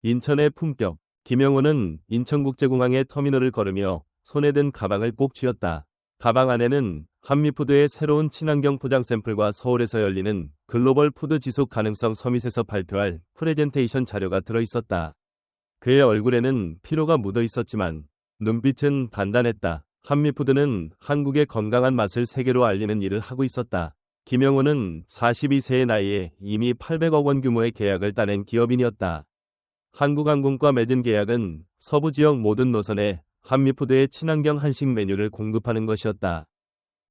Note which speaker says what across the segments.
Speaker 1: 인천의 품격. 김영호는 인천국제공항의 터미널을 걸으며 손에 든 가방을 꼭 쥐었다. 가방 안에는 한미푸드의 새로운 친환경 포장 샘플과 서울에서 열리는 글로벌 푸드 지속 가능성 서밋에서 발표할 프레젠테이션 자료가 들어있었다. 그의 얼굴에는 피로가 묻어 있었지만 눈빛은 단단했다. 한미푸드는 한국의 건강한 맛을 세계로 알리는 일을 하고 있었다. 김영호는 42세의 나이에 이미 800억 원 규모의 계약을 따낸 기업인이었다. 한국항공과 맺은 계약은 서부 지역 모든 노선에 한미푸드의 친환경 한식 메뉴를 공급하는 것이었다.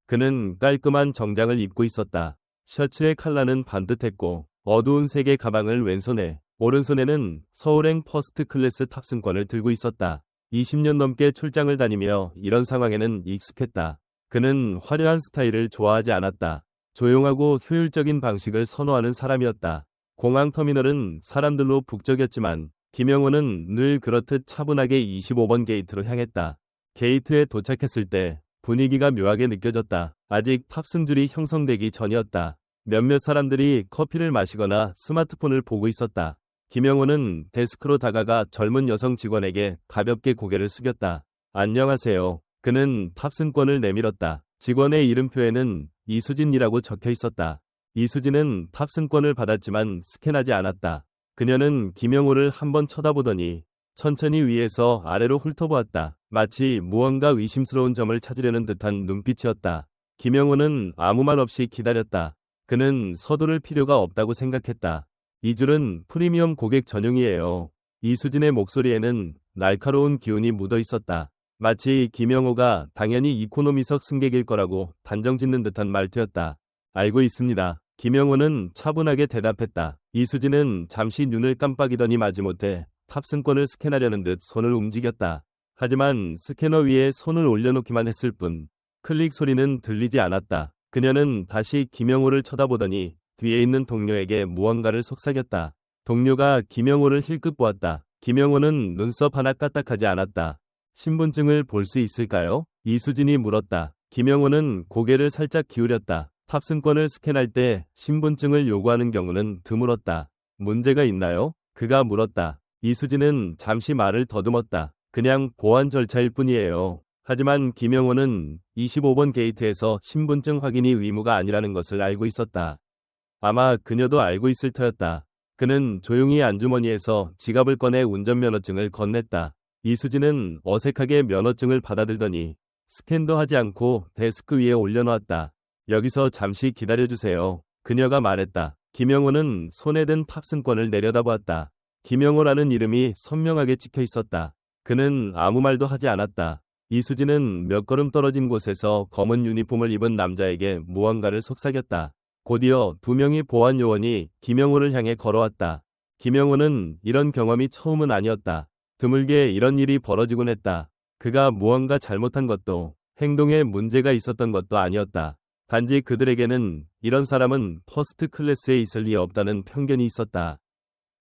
Speaker 1: 그는 깔끔한 정장을 입고 있었다. 셔츠의 컬러는 반듯했고 어두운 색의 가방을 왼손에, 오른손에는 서울행 퍼스트 클래스 탑승권을 들고 있었다. 20년 넘게 출장을 다니며 이런 상황에는 익숙했다. 그는 화려한 스타일을 좋아하지 않았다. 조용하고 효율적인 방식을 선호하는 사람이었다. 공항 터미널은 사람들로 북적였지만 김영호는 늘 그렇듯 차분하게 25번 게이트로 향했다. 게이트에 도착했을 때 분위기가 묘하게 느껴졌다. 아직 탑승줄이 형성되기 전이었다. 몇몇 사람들이 커피를 마시거나 스마트폰을 보고 있었다. 김영호는 데스크로 다가가 젊은 여성 직원에게 가볍게 고개를 숙였다. 안녕하세요. 그는 탑승권을 내밀었다. 직원의 이름표에는 이수진이라고 적혀 있었다. 이수진은 탑승권을 받았지만 스캔하지 않았다. 그녀는 김영호를 한번 쳐다보더니 천천히 위에서 아래로 훑어보았다. 마치 무언가 의심스러운 점을 찾으려는 듯한 눈빛이었다. 김영호는 아무 말 없이 기다렸다. 그는 서두를 필요가 없다고 생각했다. 이 줄은 프리미엄 고객 전용이에요. 이수진의 목소리에는 날카로운 기운이 묻어 있었다. 마치 김영호가 당연히 이코노미석 승객일 거라고 단정짓는 듯한 말투였다. 알고 있습니다. 김영호는 차분하게 대답했다. 이수진은 잠시 눈을 깜빡이더니 마지못해 탑승권을 스캔하려는 듯 손을 움직였다. 하지만 스캐너 위에 손을 올려놓기만 했을 뿐 클릭 소리는 들리지 않았다. 그녀는 다시 김영호를 쳐다보더니 뒤에 있는 동료에게 무언가를 속삭였다. 동료가 김영호를 힐끗 보았다. 김영호는 눈썹 하나 까딱하지 않았다. 신분증을 볼 수 있을까요? 이수진이 물었다. 김영호는 고개를 살짝 기울였다. 탑승권을 스캔할 때 신분증을 요구하는 경우는 드물었다. 문제가 있나요? 그가 물었다. 이수진은 잠시 말을 더듬었다. 그냥 보안 절차일 뿐이에요. 하지만 김영호는 25번 게이트에서 신분증 확인이 의무가 아니라는 것을 알고 있었다. 아마 그녀도 알고 있을 터였다. 그는 조용히 안주머니에서 지갑을 꺼내 운전면허증을 건넸다. 이수진은 어색하게 면허증을 받아들더니 스캔도 하지 않고 데스크 위에 올려놓았다. 여기서 잠시 기다려주세요. 그녀가 말했다. 김영호는 손에 든 탑승권을 내려다보았다. 김영호라는 이름이 선명하게 찍혀 있었다. 그는 아무 말도 하지 않았다. 이수진은 몇 걸음 떨어진 곳에서 검은 유니폼을 입은 남자에게 무언가를 속삭였다. 곧이어 두 명의 보안 요원이 김영호를 향해 걸어왔다. 김영호는 이런 경험이 처음은 아니었다. 드물게 이런 일이 벌어지곤 했다. 그가 무언가 잘못한 것도 행동에 문제가 있었던 것도 아니었다. 단지 그들에게는 이런 사람은 퍼스트 클래스에 있을 리 없다는 편견이 있었다.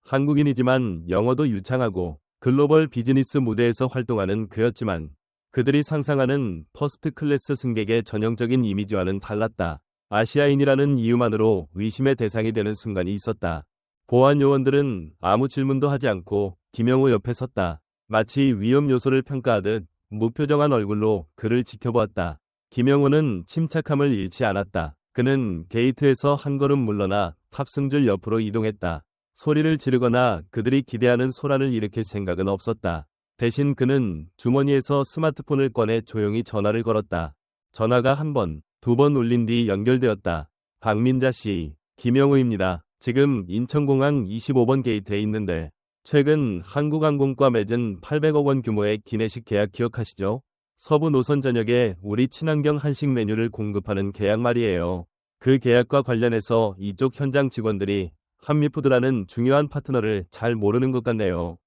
Speaker 1: 한국인이지만 영어도 유창하고 글로벌 비즈니스 무대에서 활동하는 그였지만 그들이 상상하는 퍼스트 클래스 승객의 전형적인 이미지와는 달랐다. 아시아인이라는 이유만으로 의심의 대상이 되는 순간이 있었다. 보안 요원들은 아무 질문도 하지 않고 김영호 옆에 섰다. 마치 위험 요소를 평가하듯 무표정한 얼굴로 그를 지켜보았다. 김영호는 침착함을 잃지 않았다. 그는 게이트에서 한 걸음 물러나 탑승줄 옆으로 이동했다. 소리를 지르거나 그들이 기대하는 소란을 일으킬 생각은 없었다. 대신 그는 주머니에서 스마트폰을 꺼내 조용히 전화를 걸었다. 전화가 한 번, 두 번 울린 뒤 연결되었다. 박민자 씨, 김영호입니다. 지금 인천공항 25번 게이트에 있는데 최근 한국항공과 맺은 800억 원 규모의 기내식 계약 기억하시죠? 서부 노선 전역에 우리 친환경 한식 메뉴를 공급하는 계약 말이에요. 그 계약과 관련해서 이쪽 현장 직원들이 한미푸드라는 중요한 파트너를 잘 모르는 것 같네요.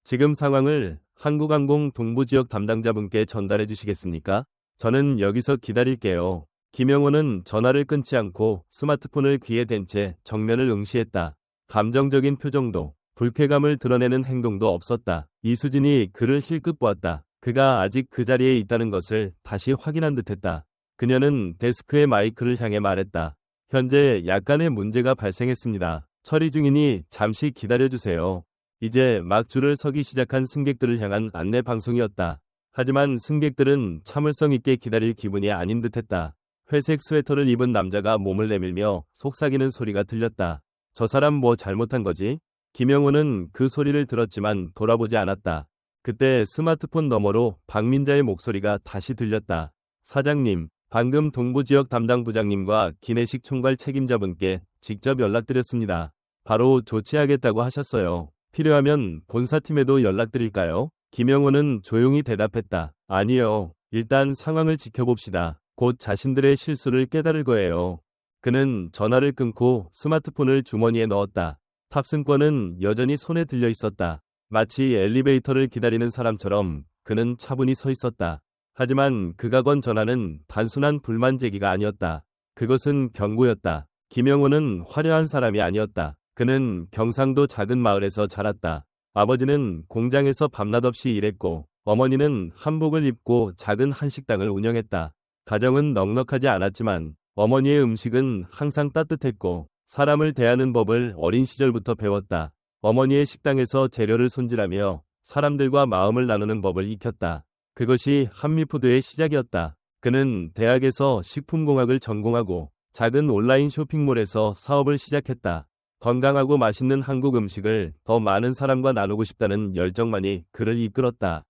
Speaker 1: 지금 상황을 한국항공 동부지역 담당자분께 전달해 주시겠습니까? 저는 여기서 기다릴게요. 김영호는 전화를 끊지 않고 스마트폰을 귀에 댄 채 정면을 응시했다. 감정적인 표정도, 불쾌감을 드러내는 행동도 없었다. 이수진이 그를 힐끗 보았다. 그가 아직 그 자리에 있다는 것을 다시 확인한 듯했다. 그녀는 데스크의 마이크를 향해 말했다. 현재 약간의 문제가 발생했습니다. 처리 중이니 잠시 기다려주세요. 이제 막 줄을 서기 시작한 승객들을 향한 안내 방송이었다. 하지만 승객들은 참을성 있게 기다릴 기분이 아닌 듯했다. 회색 스웨터를 입은 남자가 몸을 내밀며 속삭이는 소리가 들렸다. 저 사람 뭐 잘못한 거지? 김영호는 그 소리를 들었지만 돌아보지 않았다. 그때 스마트폰 너머로 박민자의 목소리가 다시 들렸다. 사장님, 방금 동부지역 담당 부장님과 기내식 총괄 책임자분께 직접 연락드렸습니다. 바로 조치하겠다고 하셨어요. 필요하면 본사팀에도 연락드릴까요? 김영호는 조용히 대답했다. 아니요. 일단 상황을 지켜봅시다. 곧 자신들의 실수를 깨달을 거예요. 그는 전화를 끊고 스마트폰을 주머니에 넣었다. 탑승권은 여전히 손에 들려 있었다. 마치 엘리베이터를 기다리는 사람처럼 그는 차분히 서 있었다. 하지만 그가 건 전화는 단순한 불만 제기가 아니었다. 그것은 경고였다. 김영호는 화려한 사람이 아니었다. 그는 경상도 작은 마을에서 자랐다. 아버지는 공장에서 밤낮 없이 일했고 어머니는 한복을 입고 작은 한식당을 운영했다. 가정은 넉넉하지 않았지만 어머니의 음식은 항상 따뜻했고 사람을 대하는 법을 어린 시절부터 배웠다. 어머니의 식당에서 재료를 손질하며 사람들과 마음을 나누는 법을 익혔다. 그것이 한미푸드의 시작이었다. 그는 대학에서 식품공학을 전공하고 작은 온라인 쇼핑몰에서 사업을 시작했다. 건강하고 맛있는 한국 음식을 더 많은 사람과 나누고 싶다는 열정만이 그를 이끌었다.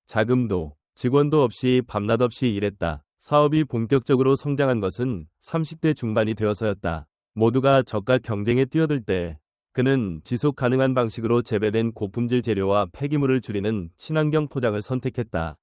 Speaker 1: 자금도, 직원도 없이 밤낮 없이 일했다. 사업이 본격적으로 성장한 것은 30대 중반이 되어서였다. 모두가 저가 경쟁에 뛰어들 때 그는 지속 가능한 방식으로 재배된 고품질 재료와 폐기물을 줄이는 친환경 포장을 선택했다.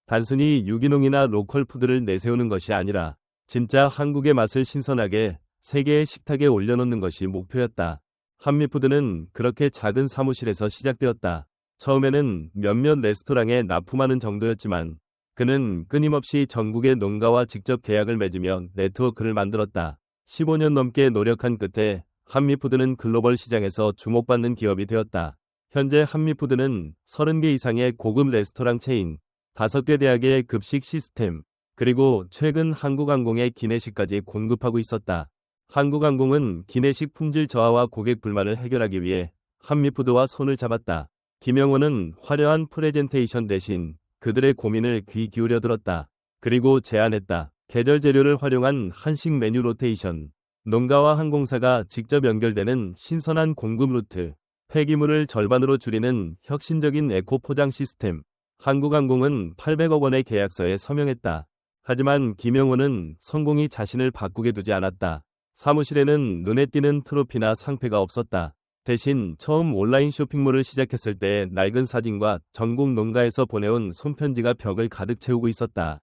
Speaker 1: 단순히 유기농이나 로컬 푸드를 내세우는 것이 아니라 진짜 한국의 맛을 신선하게 세계의 식탁에 올려놓는 것이 목표였다. 한미푸드는 그렇게 작은 사무실에서 시작되었다. 처음에는 몇몇 레스토랑에 납품하는 정도였지만 그는 끊임없이 전국의 농가와 직접 계약을 맺으며 네트워크를 만들었다. 15년 넘게 노력한 끝에 한미푸드는 글로벌 시장에서 주목받는 기업이 되었다. 현재 한미푸드는 30개 이상의 고급 레스토랑 체인, 5개 대학의 급식 시스템, 그리고 최근 한국항공의 기내식까지 공급하고 있었다. 한국항공은 기내식 품질 저하와 고객 불만을 해결하기 위해 한미푸드와 손을 잡았다. 김영호는 화려한 프레젠테이션 대신 그들의 고민을 귀 기울여 들었다. 그리고 제안했다. 계절 재료를 활용한 한식 메뉴 로테이션, 농가와 항공사가 직접 연결되는 신선한 공급 루트, 폐기물을 절반으로 줄이는 혁신적인 에코 포장 시스템. 한국항공은 800억 원의 계약서에 서명했다. 하지만 김영호는 성공이 자신을 바꾸게 두지 않았다. 사무실에는 눈에 띄는 트로피나 상패가 없었다. 대신 처음 온라인 쇼핑몰을 시작했을 때 낡은 사진과 전국 농가에서 보내온 손편지가 벽을 가득 채우고 있었다.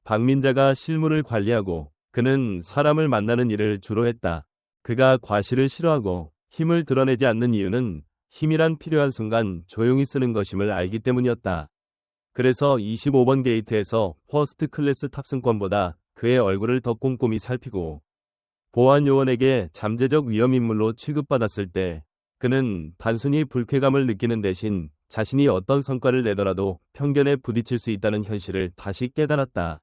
Speaker 1: 박민자가 실무를 관리하고 그는 사람을 만나는 일을 주로 했다. 그가 과실을 싫어하고 힘을 드러내지 않는 이유는 힘이란 필요한 순간 조용히 쓰는 것임을 알기 때문이었다. 그래서 25번 게이트에서 퍼스트 클래스 탑승권보다 그의 얼굴을 더 꼼꼼히 살피고 보안 요원에게 잠재적 위험인물로 취급받았을 때 그는 단순히 불쾌감을 느끼는 대신 자신이 어떤 성과를 내더라도 편견에 부딪힐 수 있다는 현실을 다시 깨달았다.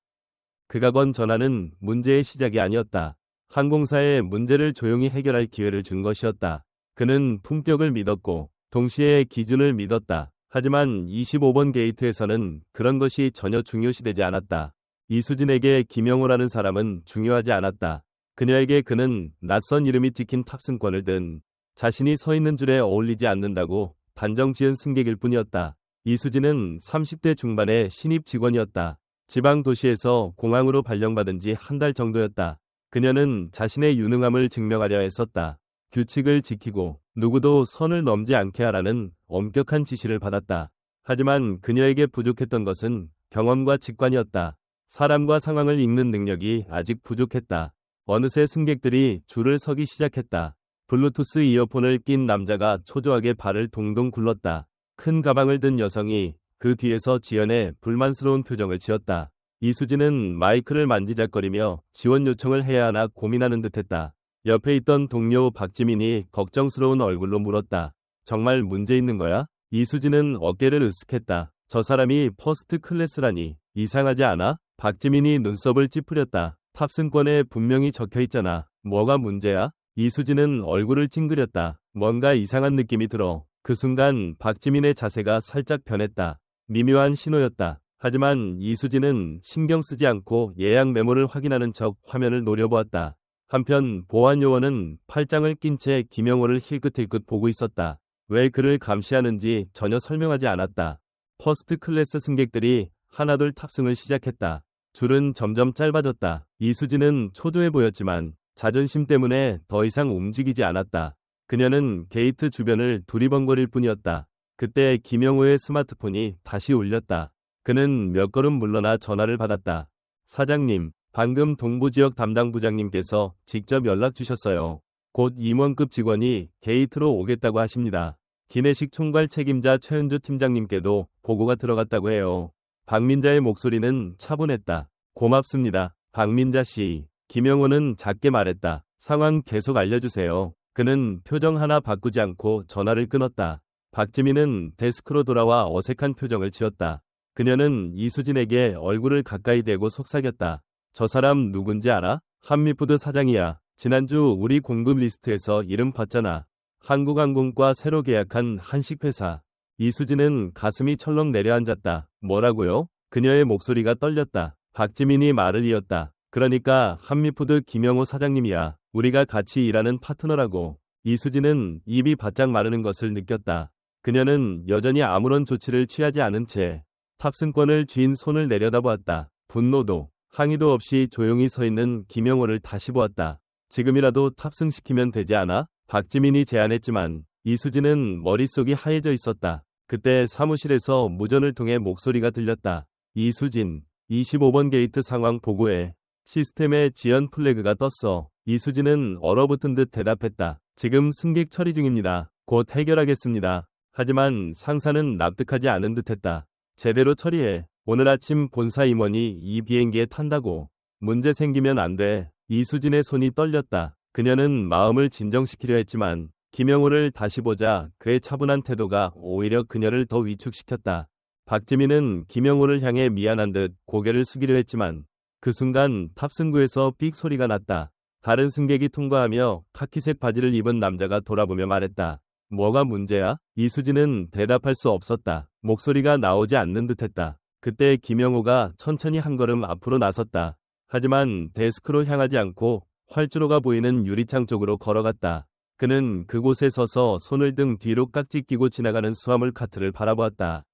Speaker 1: 그가 건 전화는 문제의 시작이 아니었다. 항공사에 문제를 조용히 해결할 기회를 준 것이었다. 그는 품격을 믿었고 동시에 기준을 믿었다. 하지만 25번 게이트에서는 그런 것이 전혀 중요시되지 않았다. 이수진에게 김영호라는 사람은 중요하지 않았다. 그녀에게 그는 낯선 이름이 찍힌 탑승권을 든 자신이 서 있는 줄에 어울리지 않는다고 단정 지은 승객일 뿐이었다. 이수진은 30대 중반의 신입 직원이었다. 지방 도시에서 공항으로 발령받은 지 한 달 정도였다. 그녀는 자신의 유능함을 증명하려 애썼다. 규칙을 지키고 누구도 선을 넘지 않게 하라는 엄격한 지시를 받았다. 하지만 그녀에게 부족했던 것은 경험과 직관이었다. 사람과 상황을 읽는 능력이 아직 부족했다. 어느새 승객들이 줄을 서기 시작했다. 블루투스 이어폰을 낀 남자가 초조하게 발을 동동 굴렀다. 큰 가방을 든 여성이 그 뒤에서 지연해 불만스러운 표정을 지었다. 이수진은 마이크를 만지작거리며 지원 요청을 해야 하나 고민하는 듯했다. 옆에 있던 동료 박지민이 걱정스러운 얼굴로 물었다. 정말 문제 있는 거야? 이수진은 어깨를 으쓱했다. 저 사람이 퍼스트 클래스라니 이상하지 않아? 박지민이 눈썹을 찌푸렸다. 탑승권에 분명히 적혀있잖아. 뭐가 문제야? 이수진은 얼굴을 찡그렸다. 뭔가 이상한 느낌이 들어. 그 순간 박지민의 자세가 살짝 변했다. 미묘한 신호였다. 하지만 이수진은 신경 쓰지 않고 예약 메모를 확인하는 척 화면을 노려보았다. 한편 보안 요원은 팔짱을 낀 채 김영호를 힐끗힐끗 보고 있었다. 왜 그를 감시하는지 전혀 설명하지 않았다. 퍼스트 클래스 승객들이 하나둘 탑승을 시작했다. 줄은 점점 짧아졌다. 이수진은 초조해 보였지만 자존심 때문에 더 이상 움직이지 않았다. 그녀는 게이트 주변을 두리번거릴 뿐이었다. 그때 김영호의 스마트폰이 다시 울렸다. 그는 몇 걸음 물러나 전화를 받았다. 사장님, 방금 동부지역 담당 부장님께서 직접 연락 주셨어요. 곧 임원급 직원이 게이트로 오겠다고 하십니다. 기내식 총괄 책임자 최은주 팀장님께도 보고가 들어갔다고 해요. 박민자의 목소리는 차분했다. 고맙습니다. 박민자 씨. 김영호는 작게 말했다. 상황 계속 알려주세요. 그는 표정 하나 바꾸지 않고 전화를 끊었다. 박지민은 데스크로 돌아와 어색한 표정을 지었다. 그녀는 이수진에게 얼굴을 가까이 대고 속삭였다. 저 사람 누군지 알아? 한미푸드 사장이야. 지난주 우리 공급 리스트에서 이름 봤잖아. 한국항공과 새로 계약한 한식회사. 이수진은 가슴이 철렁 내려앉았다. 뭐라고요? 그녀의 목소리가 떨렸다. 박지민이 말을 이었다. 그러니까 한미푸드 김영호 사장님이야. 우리가 같이 일하는 파트너라고. 이수진은 입이 바짝 마르는 것을 느꼈다. 그녀는 여전히 아무런 조치를 취하지 않은 채 탑승권을 쥔 손을 내려다보았다. 분노도 항의도 없이 조용히 서 있는 김영호를 다시 보았다. 지금이라도 탑승시키면 되지 않아? 박지민이 제안했지만 이수진은 머릿속이 하얘져 있었다. 그때 사무실에서 무전을 통해 목소리가 들렸다. 이수진, 25번 게이트 상황 보고해. 시스템에 지연 플래그가 떴어. 이수진은 얼어붙은 듯 대답했다. 지금 승객 처리 중입니다. 곧 해결하겠습니다. 하지만 상사는 납득하지 않은 듯했다. 제대로 처리해. 오늘 아침 본사 임원이 이 비행기에 탄다고. 문제 생기면 안 돼. 이수진의 손이 떨렸다. 그녀는 마음을 진정시키려 했지만 김영호를 다시 보자 그의 차분한 태도가 오히려 그녀를 더 위축시켰다. 박지민은 김영호를 향해 미안한 듯 고개를 숙이려 했지만 그 순간 탑승구에서 삑 소리가 났다. 다른 승객이 통과하며 카키색 바지를 입은 남자가 돌아보며 말했다. 뭐가 문제야? 이수진은 대답할 수 없었다. 목소리가 나오지 않는 듯했다. 그때 김영호가 천천히 한 걸음 앞으로 나섰다. 하지만 데스크로 향하지 않고 활주로가 보이는 유리창 쪽으로 걸어갔다. 그는 그곳에 서서 손을 등 뒤로 깍지 끼고 지나가는 수화물 카트를 바라보았다.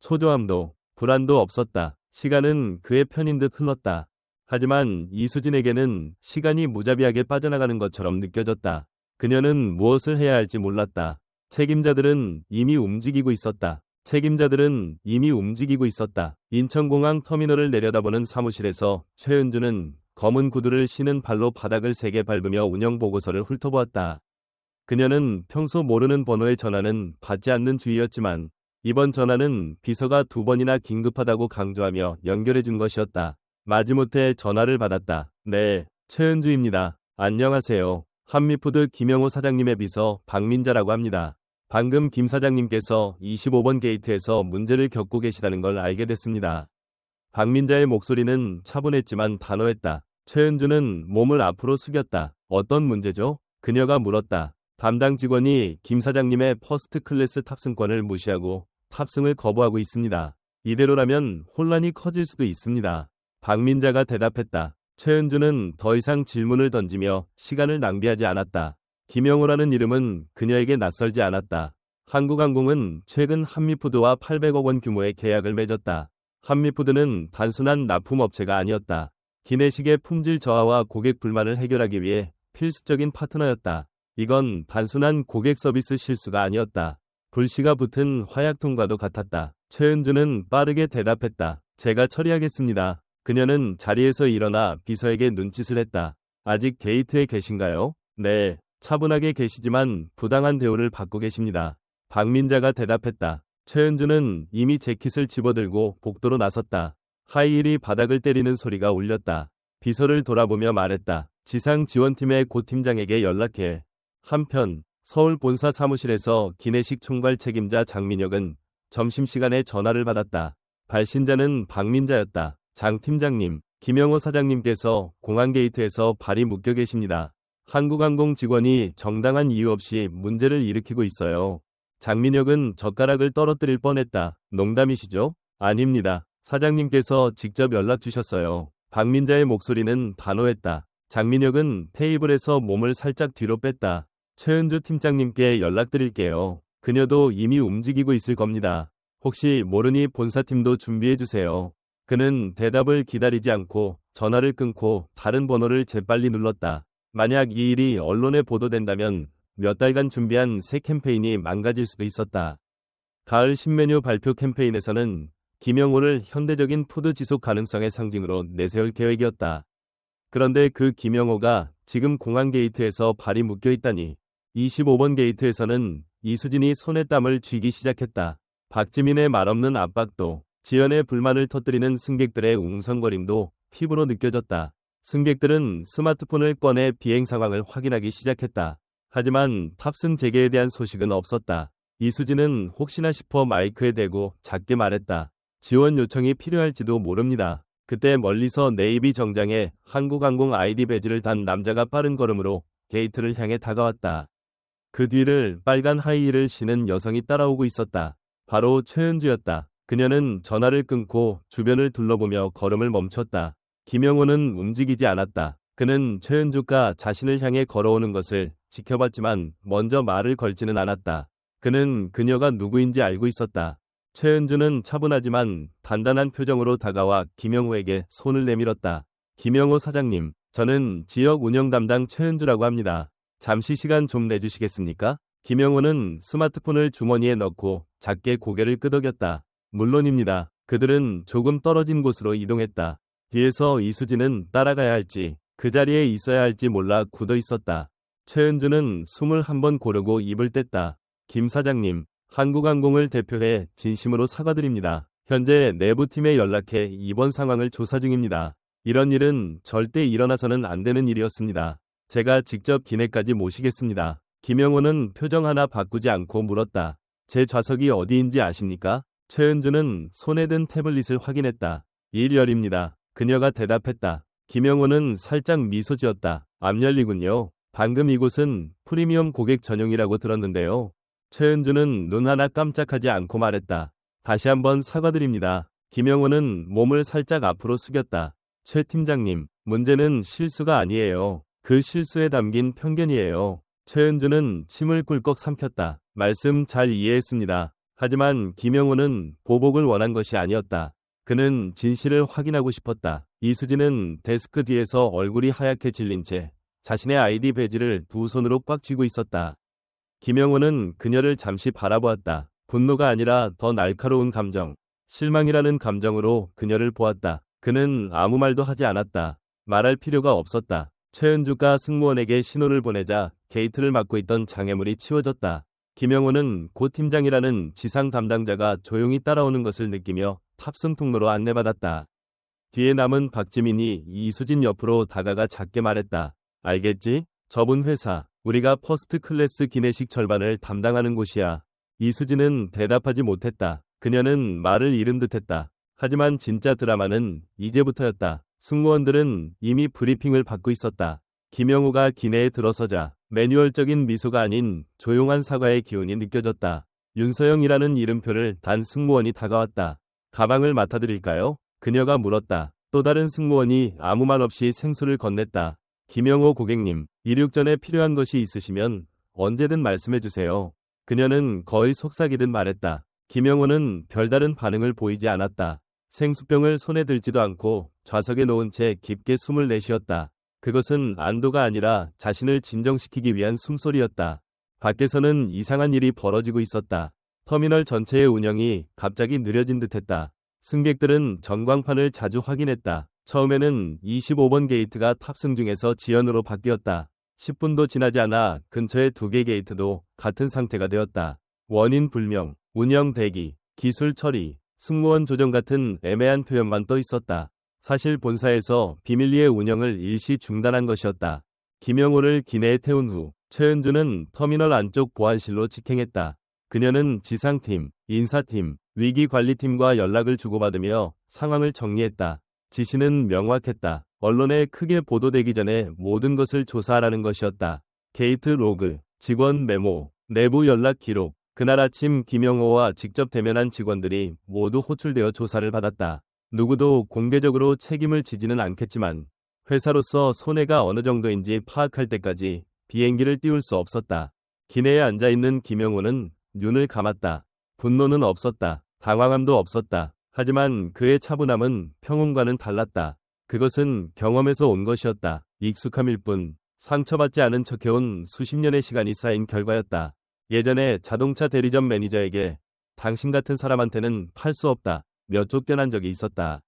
Speaker 1: 초조함도 불안도 없었다. 시간은 그의 편인 듯 흘렀다. 하지만 이수진에게는 시간이 무자비하게 빠져나가는 것처럼 느껴졌다. 그녀는 무엇을 해야 할지 몰랐다. 책임자들은 이미 움직이고 있었다. 인천공항 터미널을 내려다보는 사무실에서 최은주는 검은 구두를 신은 발로 바닥을 세게 밟으며 운영보고서를 훑어보았다. 그녀는 평소 모르는 번호의 전화는 받지 않는 주의였지만 이번 전화는 비서가 2번이나 긴급하다고 강조하며 연결해준 것이었다. 마지못해 전화를 받았다. 네, 최은주입니다. 안녕하세요. 한미푸드 김영호 사장님의 비서 박민자라고 합니다. 방금 김 사장님께서 25번 게이트에서 문제를 겪고 계시다는 걸 알게 됐습니다. 박민자의 목소리는 차분했지만 단호했다. 최은주는 몸을 앞으로 숙였다. 어떤 문제죠? 그녀가 물었다. 담당 직원이 김 사장님의 퍼스트 클래스 탑승권을 무시하고 탑승을 거부하고 있습니다. 이대로라면 혼란이 커질 수도 있습니다. 박민자가 대답했다. 최은주는 더 이상 질문을 던지며 시간을 낭비하지 않았다. 김영호라는 이름은 그녀에게 낯설지 않았다. 한국항공은 최근 한미푸드와 800억 원 규모의 계약을 맺었다. 한미푸드는 단순한 납품업체가 아니었다. 기내식의 품질 저하와 고객 불만을 해결하기 위해 필수적인 파트너였다. 이건 단순한 고객 서비스 실수가 아니었다. 불씨가 붙은 화약통과도 같았다. 최은주는 빠르게 대답했다. 제가 처리하겠습니다. 그녀는 자리에서 일어나 비서에게 눈짓을 했다. 아직 게이트에 계신가요? 네, 차분하게 계시지만 부당한 대우를 받고 계십니다. 박민자가 대답했다. 최은주는 이미 재킷을 집어들고 복도로 나섰다. 하이힐이 바닥을 때리는 소리가 울렸다. 비서를 돌아보며 말했다. 지상 지원팀의 고 팀장에게 연락해. 한편 서울 본사 사무실에서 기내식 총괄 책임자 장민혁은 점심시간에 전화를 받았다. 발신자는 박민자였다. 장 팀장님, 김영호 사장님께서 공항 게이트에서 발이 묶여 계십니다. 한국항공 직원이 정당한 이유 없이 문제를 일으키고 있어요. 장민혁은 젓가락을 떨어뜨릴 뻔했다. 농담이시죠? 아닙니다. 사장님께서 직접 연락 주셨어요. 박민자의 목소리는 단호했다. 장민혁은 테이블에서 몸을 살짝 뒤로 뺐다. 최은주 팀장님께 연락드릴게요. 그녀도 이미 움직이고 있을 겁니다. 혹시 모르니 본사팀도 준비해주세요. 그는 대답을 기다리지 않고 전화를 끊고 다른 번호를 재빨리 눌렀다. 만약 이 일이 언론에 보도된다면 몇 달간 준비한 새 캠페인이 망가질 수도 있었다. 가을 신메뉴 발표 캠페인에서는 김영호를 현대적인 푸드 지속 가능성의 상징으로 내세울 계획이었다. 그런데 그 김영호가 지금 공항 게이트에서 발이 묶여 있다니. 25번 게이트에서는 이수진이 손에 땀을 쥐기 시작했다. 박지민의 말없는 압박도, 지연의 불만을 터뜨리는 승객들의 웅성거림도 피부로 느껴졌다. 승객들은 스마트폰을 꺼내 비행 상황을 확인하기 시작했다. 하지만 탑승 재개에 대한 소식은 없었다. 이수진은 혹시나 싶어 마이크에 대고 작게 말했다. 지원 요청이 필요할지도 모릅니다. 그때 멀리서 네이비 정장에 한국항공 아이디 배지를 단 남자가 빠른 걸음으로 게이트를 향해 다가왔다. 그 뒤를 빨간 하이힐을 신은 여성이 따라오고 있었다. 바로 최은주였다. 그녀는 전화를 끊고 주변을 둘러보며 걸음을 멈췄다. 김영호는 움직이지 않았다. 그는 최은주가 자신을 향해 걸어오는 것을 지켜봤지만 먼저 말을 걸지는 않았다. 그는 그녀가 누구인지 알고 있었다. 최은주는 차분하지만 단단한 표정으로 다가와 김영호에게 손을 내밀었다. 김영호 사장님, 저는 지역 운영 담당 최은주라고 합니다. 잠시 시간 좀 내주시겠습니까? 김영호는 스마트폰을 주머니에 넣고 작게 고개를 끄덕였다. 물론입니다. 그들은 조금 떨어진 곳으로 이동했다. 뒤에서 이수진은 따라가야 할지 그 자리에 있어야 할지 몰라 굳어 있었다. 최은주는 숨을 한번 고르고 입을 뗐다. 김 사장님, 한국항공을 대표해 진심으로 사과드립니다. 현재 내부팀에 연락해 이번 상황을 조사 중입니다. 이런 일은 절대 일어나서는 안 되는 일이었습니다. 제가 직접 기내까지 모시겠습니다. 김영호는 표정 하나 바꾸지 않고 물었다. 제 좌석이 어디인지 아십니까? 최은주는 손에 든 태블릿을 확인했다. 1열입니다. 그녀가 대답했다. 김영호는 살짝 미소 지었다. 앞열리군요. 방금 이곳은 프리미엄 고객 전용이라고 들었는데요. 최은주는 눈 하나 깜짝하지 않고 말했다. 다시 한번 사과드립니다. 김영호는 몸을 살짝 앞으로 숙였다. 최 팀장님, 문제는 실수가 아니에요. 그 실수에 담긴 편견이에요. 최은주는 침을 꿀꺽 삼켰다. 말씀 잘 이해했습니다. 하지만 김영호는 보복을 원한 것이 아니었다. 그는 진실을 확인하고 싶었다. 이수진은 데스크 뒤에서 얼굴이 하얗게 질린 채 자신의 아이디 배지를 두 손으로 꽉 쥐고 있었다. 김영호는 그녀를 잠시 바라보았다. 분노가 아니라 더 날카로운 감정, 실망이라는 감정으로 그녀를 보았다. 그는 아무 말도 하지 않았다. 말할 필요가 없었다. 최은주가 승무원에게 신호를 보내자 게이트를 막고 있던 장애물이 치워졌다. 김영호는 고 팀장이라는 지상 담당자가 조용히 따라오는 것을 느끼며 탑승 통로로 안내받았다. 뒤에 남은 박지민이 이수진 옆으로 다가가 작게 말했다. 알겠지? 저분 회사, 우리가 퍼스트 클래스 기내식 절반을 담당하는 곳이야. 이수진은 대답하지 못했다. 그녀는 말을 잃은 듯했다. 하지만 진짜 드라마는 이제부터였다. 승무원들은 이미 브리핑을 받고 있었다. 김영호가 기내에 들어서자 매뉴얼적인 미소가 아닌 조용한 사과의 기운이 느껴졌다. 윤서영이라는 이름표를 단 승무원이 다가왔다. 가방을 맡아드릴까요? 그녀가 물었다. 또 다른 승무원이 아무 말 없이 생수를 건넸다. 김영호 고객님, 이륙 전에 필요한 것이 있으시면 언제든 말씀해주세요. 그녀는 거의 속삭이듯 말했다. 김영호는 별다른 반응을 보이지 않았다. 생수병을 손에 들지도 않고 좌석에 놓은 채 깊게 숨을 내쉬었다. 그것은 안도가 아니라 자신을 진정시키기 위한 숨소리였다. 밖에서는 이상한 일이 벌어지고 있었다. 터미널 전체의 운영이 갑자기 느려진 듯했다. 승객들은 전광판을 자주 확인했다. 처음에는 25번 게이트가 탑승 중에서 지연으로 바뀌었다. 10분도 지나지 않아 근처의 2개 게이트도 같은 상태가 되었다. 원인 불명, 운영 대기, 기술 처리, 승무원 조정 같은 애매한 표현만 떠 있었다. 사실 본사에서 비밀리에 운영을 일시 중단한 것이었다. 김영호를 기내에 태운 후 최은주는 터미널 안쪽 보안실로 직행했다. 그녀는 지상팀, 인사팀, 위기관리팀과 연락을 주고받으며 상황을 정리했다. 지시는 명확했다. 언론에 크게 보도되기 전에 모든 것을 조사하라는 것이었다. 게이트 로그, 직원 메모, 내부 연락 기록, 그날 아침 김영호와 직접 대면한 직원들이 모두 호출되어 조사를 받았다. 누구도 공개적으로 책임을 지지는 않겠지만 회사로서 손해가 어느 정도인지 파악할 때까지 비행기를 띄울 수 없었다. 기내에 앉아있는 김영호는 눈을 감았다. 분노는 없었다. 당황함도 없었다. 하지만 그의 차분함은 평온과는 달랐다. 그것은 경험에서 온 것이었다. 익숙함일 뿐 상처받지 않은 척해온 수십 년의 시간이 쌓인 결과였다. 예전에 자동차 대리점 매니저에게 당신 같은 사람한테는 팔 수 없다 몇 쫓겨난 적이 있었다.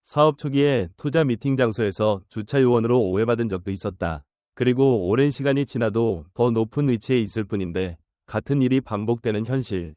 Speaker 1: 사업 초기에 투자 미팅 장소에서 주차 요원으로 오해받은 적도 있었다. 그리고 오랜 시간이 지나도 더 높은 위치에 있을 뿐인데 같은 일이 반복되는 현실.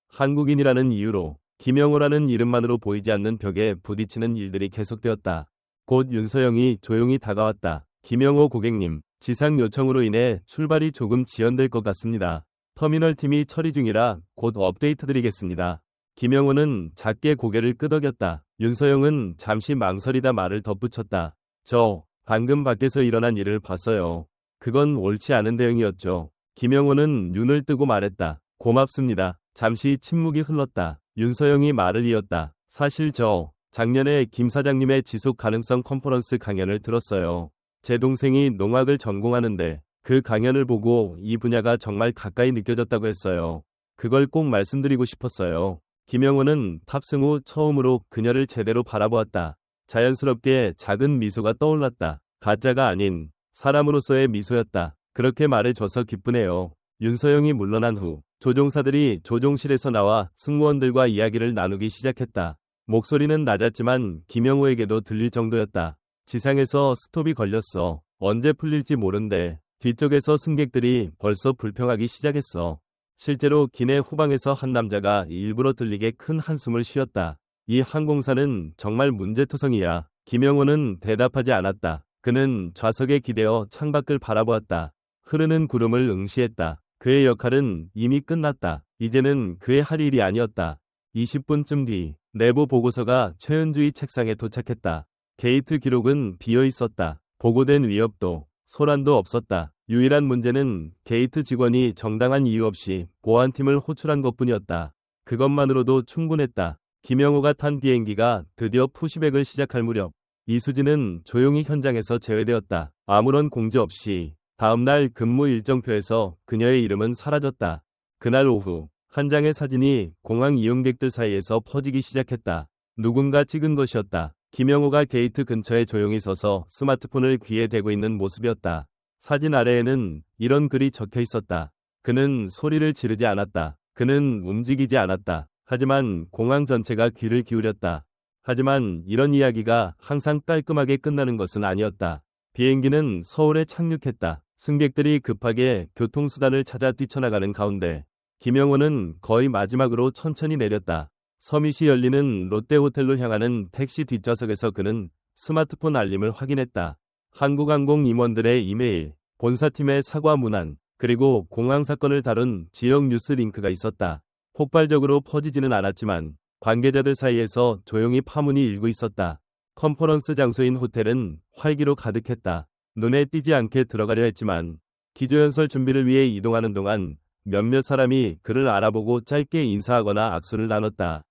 Speaker 1: 한국인이라는 이유로 김영호라는 이름만으로 보이지 않는 벽에 부딪히는 일들이 계속되었다. 곧 윤서영이 조용히 다가왔다. 김영호 고객님, 지상 요청으로 인해 출발이 조금 지연될 것 같습니다. 터미널 팀이 처리 중이라 곧 업데이트 드리겠습니다. 김영호는 작게 고개를 끄덕였다. 윤서영은 잠시 망설이다 말을 덧붙였다. 저 방금 밖에서 일어난 일을 봤어요. 그건 옳지 않은 대응이었죠. 김영호는 눈을 뜨고 말했다. 고맙습니다. 잠시 침묵이 흘렀다. 윤서영이 말을 이었다. 사실 저 작년에 김 사장님의 지속 가능성 컨퍼런스 강연을 들었어요. 제 동생이 농학을 전공하는데 그 강연을 보고 이 분야가 정말 가까이 느껴졌다고 했어요. 그걸 꼭 말씀드리고 싶었어요. 김영호는 탑승 후 처음으로 그녀를 제대로 바라보았다. 자연스럽게 작은 미소가 떠올랐다. 가짜가 아닌 사람으로서의 미소였다. 그렇게 말해줘서 기쁘네요. 윤서영이 물러난 후 조종사들이 조종실에서 나와 승무원들과 이야기를 나누기 시작했다. 목소리는 낮았지만 김영호에게도 들릴 정도였다. 지상에서 스톱이 걸렸어. 언제 풀릴지 모른대. 뒤쪽에서 승객들이 벌써 불평하기 시작했어. 실제로 기내 후방에서 한 남자가 일부러 들리게 큰 한숨을 쉬었다. 이 항공사는 정말 문제투성이야. 김영호는 대답하지 않았다. 그는 좌석에 기대어 창밖을 바라보았다. 흐르는 구름을 응시했다. 그의 역할은 이미 끝났다. 이제는 그의 할 일이 아니었다. 20분쯤 뒤 내부 보고서가 최은주의 책상에 도착했다. 게이트 기록은 비어 있었다. 보고된 위협도 소란도 없었다. 유일한 문제는 게이트 직원이 정당한 이유 없이 보안팀을 호출한 것뿐이었다. 그것만으로도 충분했다. 김영호가 탄 비행기가 드디어 푸시백을 시작할 무렵 이수진은 조용히 현장에서 제외되었다. 아무런 공지 없이 다음날 근무 일정표에서 그녀의 이름은 사라졌다. 그날 오후 한 장의 사진이 공항 이용객들 사이에서 퍼지기 시작했다. 누군가 찍은 것이었다. 김영호가 게이트 근처에 조용히 서서 스마트폰을 귀에 대고 있는 모습이었다. 사진 아래에는 이런 글이 적혀 있었다. 그는 소리를 지르지 않았다. 그는 움직이지 않았다. 하지만 공항 전체가 귀를 기울였다. 하지만 이런 이야기가 항상 깔끔하게 끝나는 것은 아니었다. 비행기는 서울에 착륙했다. 승객들이 급하게 교통수단을 찾아 뛰쳐나가는 가운데 김영호는 거의 마지막으로 천천히 내렸다. 서밋이 열리는 롯데호텔로 향하는 택시 뒷좌석에서 그는 스마트폰 알림을 확인했다. 한국항공 임원들의 이메일, 본사팀의 사과 문안, 그리고 공항 사건을 다룬 지역 뉴스 링크가 있었다. 폭발적으로 퍼지지는 않았지만 관계자들 사이에서 조용히 파문이 일고 있었다. 컨퍼런스 장소인 호텔은 활기로 가득했다. 눈에 띄지 않게 들어가려 했지만 기조연설 준비를 위해 이동하는 동안 몇몇 사람이 그를 알아보고 짧게 인사하거나 악수를 나눴다.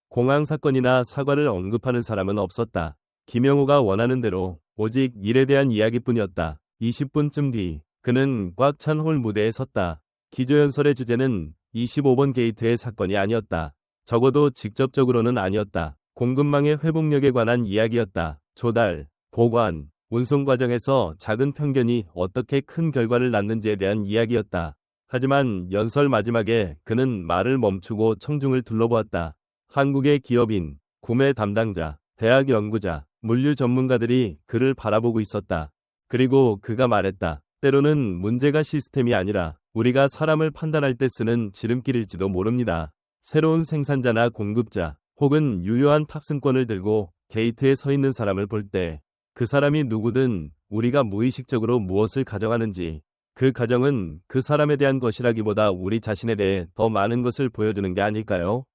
Speaker 1: 공항 사건이나 사과를 언급하는 사람은 없었다. 김영호가 원하는 대로 오직 일에 대한 이야기뿐이었다. 20분쯤 뒤 그는 꽉 찬 홀 무대에 섰다. 기조연설의 주제는 25번 게이트의 사건이 아니었다. 적어도 직접적으로는 아니었다. 공급망의 회복력에 관한 이야기였다. 조달, 보관, 운송 과정에서 작은 편견이 어떻게 큰 결과를 낳는지에 대한 이야기였다. 하지만 연설 마지막에 그는 말을 멈추고 청중을 둘러보았다. 한국의 기업인, 구매 담당자, 대학 연구자, 물류 전문가들이 그를 바라보고 있었다. 그리고 그가 말했다. 때로는 문제가 시스템이 아니라 우리가 사람을 판단할 때 쓰는 지름길일지도 모릅니다. 새로운 생산자나 공급자 혹은 유효한 탑승권을 들고 게이트에 서 있는 사람을 볼 때 그 사람이 누구든 우리가 무의식적으로 무엇을 가정하는지 그 가정은 그 사람에 대한 것이라기보다 우리 자신에 대해 더 많은 것을 보여주는 게 아닐까요?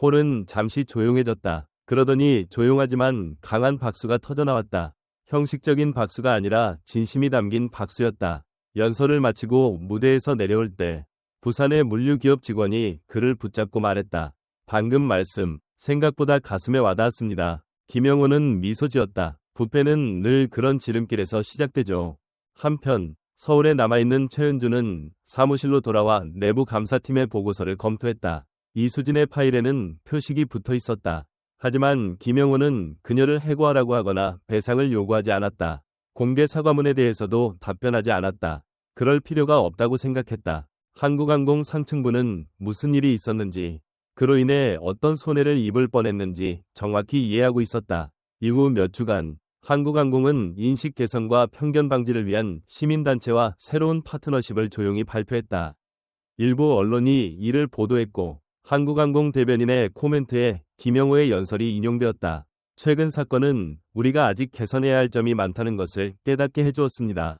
Speaker 1: 홀은 잠시 조용해졌다. 그러더니 조용하지만 강한 박수가 터져나왔다. 형식적인 박수가 아니라 진심이 담긴 박수였다. 연설을 마치고 무대에서 내려올 때 부산의 물류기업 직원이 그를 붙잡고 말했다. 방금 말씀, 생각보다 가슴에 와닿았습니다. 김영호는 미소 지었다. 부패는 늘 그런 지름길에서 시작되죠. 한편 서울에 남아있는 최은주는 사무실로 돌아와 내부 감사팀의 보고서를 검토했다. 이수진의 파일에는 표식이 붙어 있었다. 하지만 김영호는 그녀를 해고하라고 하거나 배상을 요구하지 않았다. 공개 사과문에 대해서도 답변하지 않았다. 그럴 필요가 없다고 생각했다. 한국항공 상층부는 무슨 일이 있었는지, 그로 인해 어떤 손해를 입을 뻔했는지 정확히 이해하고 있었다. 이후 몇 주간 한국항공은 인식 개선과 편견 방지를 위한 시민단체와 새로운 파트너십을 조용히 발표했다. 일부 언론이 이를 보도했고 한국항공 대변인의 코멘트에 김영호의 연설이 인용되었다. 최근 사건은 우리가 아직 개선해야 할 점이 많다는 것을 깨닫게 해주었습니다.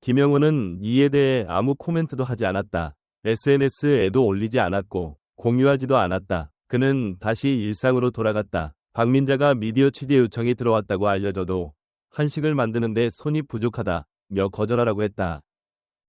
Speaker 1: 김영호는 이에 대해 아무 코멘트도 하지 않았다. SNS에도 올리지 않았고 공유하지도 않았다. 그는 다시 일상으로 돌아갔다. 박민자가 미디어 취재 요청이 들어왔다고 알려줘도 한식을 만드는데 손이 부족하다며 거절하라고 했다.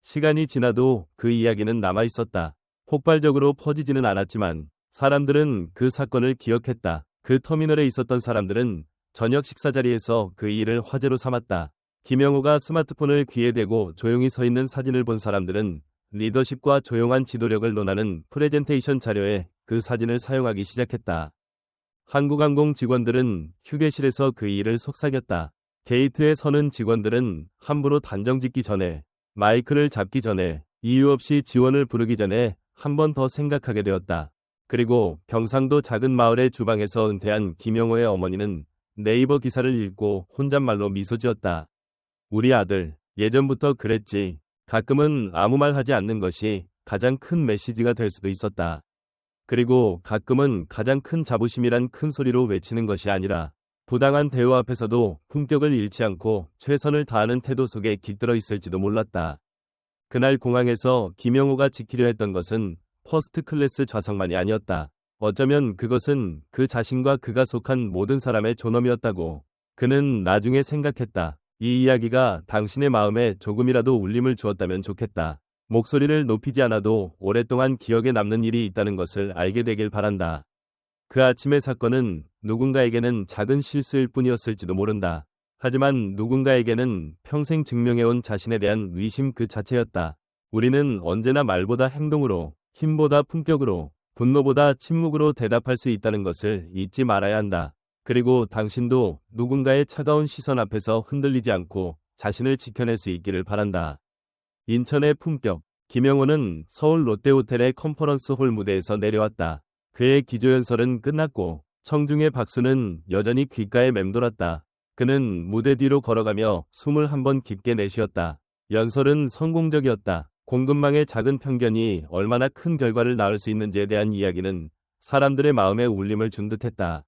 Speaker 1: 시간이 지나도 그 이야기는 남아있었다. 폭발적으로 퍼지지는 않았지만 사람들은 그 사건을 기억했다. 그 터미널에 있었던 사람들은 저녁 식사 자리에서 그 일을 화제로 삼았다. 김영호가 스마트폰을 귀에 대고 조용히 서 있는 사진을 본 사람들은 리더십과 조용한 지도력을 논하는 프레젠테이션 자료에 그 사진을 사용하기 시작했다. 한국항공 직원들은 휴게실에서 그 일을 속삭였다. 게이트에 서는 직원들은 함부로 단정 짓기 전에, 마이크를 잡기 전에, 이유 없이 지원을 부르기 전에 한 번 더 생각하게 되었다. 그리고 경상도 작은 마을의 주방에서 은퇴한 김영호의 어머니는 네이버 기사를 읽고 혼잣말로 미소 지었다. 우리 아들, 예전부터 그랬지. 가끔은 아무 말 하지 않는 것이 가장 큰 메시지가 될 수도 있었다. 그리고 가끔은 가장 큰 자부심이란 큰 소리로 외치는 것이 아니라 부당한 대우 앞에서도 품격을 잃지 않고 최선을 다하는 태도 속에 깃들어 있을지도 몰랐다. 그날 공항에서 김영호가 지키려 했던 것은 퍼스트 클래스 좌석만이 아니었다. 어쩌면 그것은 그 자신과 그가 속한 모든 사람의 존엄이었다고 그는 나중에 생각했다. 이 이야기가 당신의 마음에 조금이라도 울림을 주었다면 좋겠다. 목소리를 높이지 않아도 오랫동안 기억에 남는 일이 있다는 것을 알게 되길 바란다. 그 아침의 사건은 누군가에게는 작은 실수일 뿐이었을지도 모른다. 하지만 누군가에게는 평생 증명해온 자신에 대한 위심 그 자체였다. 우리는 언제나 말보다 행동으로, 힘보다 품격으로, 분노보다 침묵으로 대답할 수 있다는 것을 잊지 말아야 한다. 그리고 당신도 누군가의 차가운 시선 앞에서 흔들리지 않고 자신을 지켜낼 수 있기를 바란다. 인천의 품격. 김영호는 서울 롯데호텔의 컨퍼런스 홀 무대에서 내려왔다. 그의 기조연설은 끝났고 청중의 박수는 여전히 귓가에 맴돌았다. 그는 무대 뒤로 걸어가며 숨을 한 번 깊게 내쉬었다. 연설은 성공적이었다. 공급망의 작은 편견이 얼마나 큰 결과를 낳을 수 있는지에 대한 이야기는 사람들의 마음에 울림을 준 듯했다.